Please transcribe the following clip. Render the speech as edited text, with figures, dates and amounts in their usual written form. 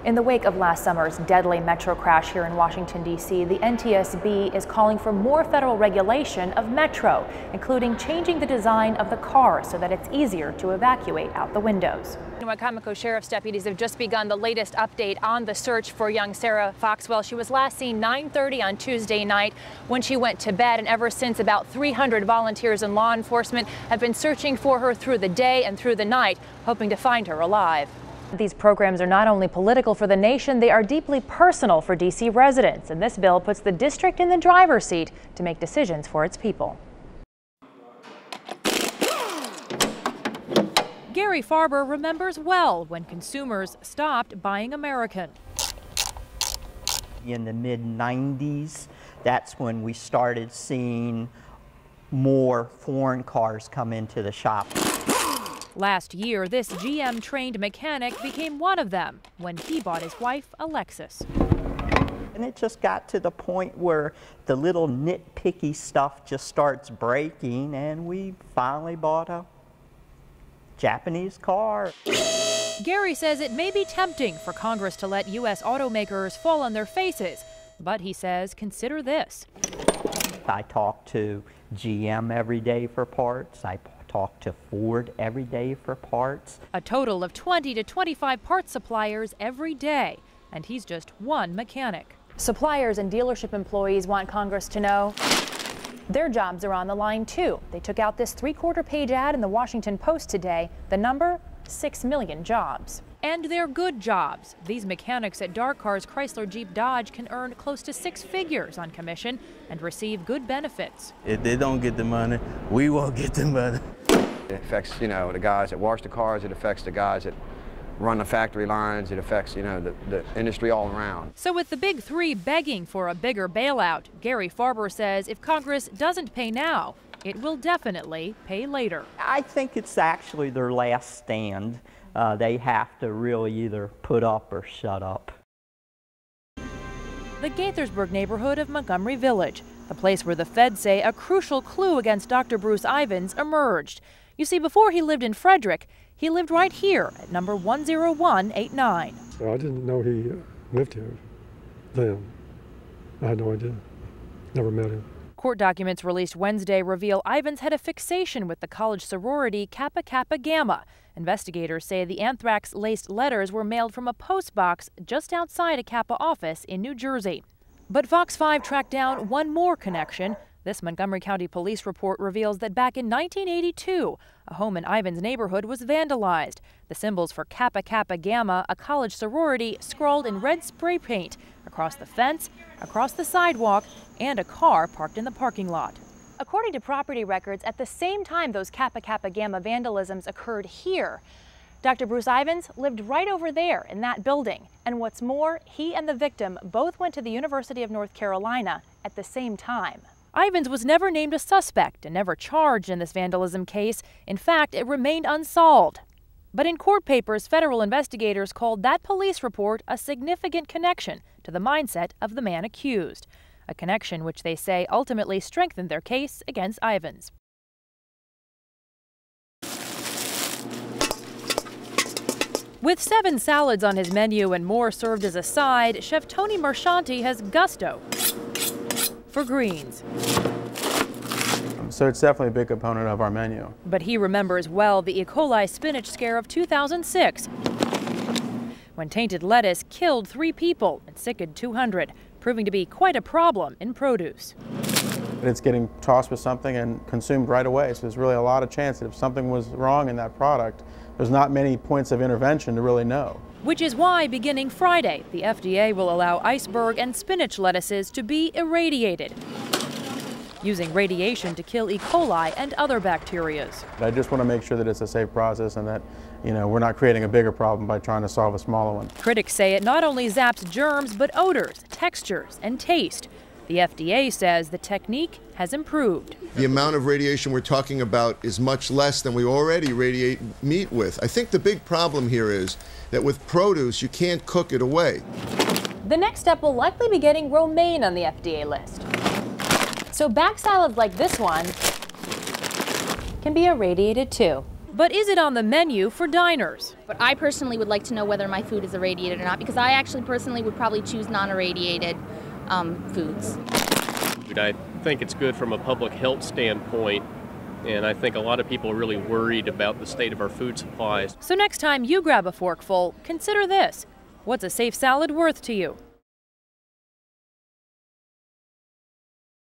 In the wake of last summer's deadly metro crash here in Washington, D.C., the NTSB is calling for more federal regulation of Metro, including changing the design of the car so that it's easier to evacuate out the windows. Wicomico Sheriff's deputies have just begun the latest update on the search for young Sarah Foxwell. She was last seen 9:30 on Tuesday night when she went to bed, and ever since, about 300 volunteers and law enforcement have been searching for her through the day and through the night, hoping to find her alive. These programs are not only political for the nation, they are deeply personal for D.C. residents, and this bill puts the district in the driver's seat to make decisions for its people. Gary Farber remembers well when consumers stopped buying American. In the mid-90s, that's when we started seeing more foreign cars come into the shop. Last year, this GM-trained mechanic became one of them when he bought his wife a Lexus. And it just got to the point where the little nitpicky stuff just starts breaking, and we finally bought a Japanese car. Gary says it may be tempting for Congress to let U.S. automakers fall on their faces, but he says consider this. I talk to GM every day for parts. I talk to Ford every day for parts. A total of 20 to 25 parts suppliers every day, and he's just one mechanic. Suppliers and dealership employees want Congress to know their jobs are on the line too. They took out this 3/4-page ad in the Washington Post today. The number, 6 million jobs. And they're good jobs. These mechanics at Dark Cars Chrysler Jeep Dodge can earn close to 6 figures on commission and receive good benefits. If they don't get the money, we won't get the money. It affects, the guys that wash the cars. It affects the guys that run the factory lines. It affects, the industry all around. So with the big three begging for a bigger bailout, Gary Farber says if Congress doesn't pay now, it will definitely pay later. I think it's actually their last stand. They have to really either put up or shut up. The Gaithersburg neighborhood of Montgomery Village, the place where the feds say a crucial clue against Dr. Bruce Ivins emerged. You see, before he lived in Frederick, he lived right here at number 10189. I didn't know he lived here then. I had no idea. Never met him. Court documents released Wednesday reveal Ivins had a fixation with the college sorority Kappa Kappa Gamma. Investigators say the anthrax-laced letters were mailed from a postbox just outside a Kappa office in New Jersey. But Fox 5 tracked down one more connection. This Montgomery County Police report reveals that back in 1982, a home in Ivins' neighborhood was vandalized. The symbols for Kappa Kappa Gamma, a college sorority, scrawled in red spray paint across the fence, across the sidewalk, and a car parked in the parking lot. According to property records, at the same time those Kappa Kappa Gamma vandalisms occurred here, Dr. Bruce Ivins lived right over there in that building. And what's more, he and the victim both went to the University of North Carolina at the same time. Ivins was never named a suspect and never charged in this vandalism case. In fact, it remained unsolved. But in court papers, federal investigators called that police report a significant connection to the mindset of the man accused. A connection which they say ultimately strengthened their case against Ivins. With 7 salads on his menu and more served as a side, Chef Tony Marchanti has gusto for greens. So it's definitely a big component of our menu. But he remembers well the E. coli spinach scare of 2006, when tainted lettuce killed 3 people and sickened 200, proving to be quite a problem in produce. It's getting tossed with something and consumed right away, so there's really a lot of chance that if something was wrong in that product, there's not many points of intervention to really know. Which is why, beginning Friday, the FDA will allow iceberg and spinach lettuces to be irradiated, using radiation to kill E. coli and other bacteria. I just want to make sure that it's a safe process and that, we're not creating a bigger problem by trying to solve a smaller one. Critics say it not only zaps germs, but odors, textures, and taste. The FDA says the technique has improved. The amount of radiation we're talking about is much less than we already radiate meat with. I think the big problem here is that with produce, you can't cook it away. The next step will likely be getting romaine on the FDA list. So back salads like this one can be irradiated too. But is it on the menu for diners? But I personally would like to know whether my food is irradiated or not, because I actually personally would probably choose non-irradiated foods. I think it's good from a public health standpoint, and I think a lot of people are really worried about the state of our food supplies. So next time you grab a forkful, consider this. What's a safe salad worth to you?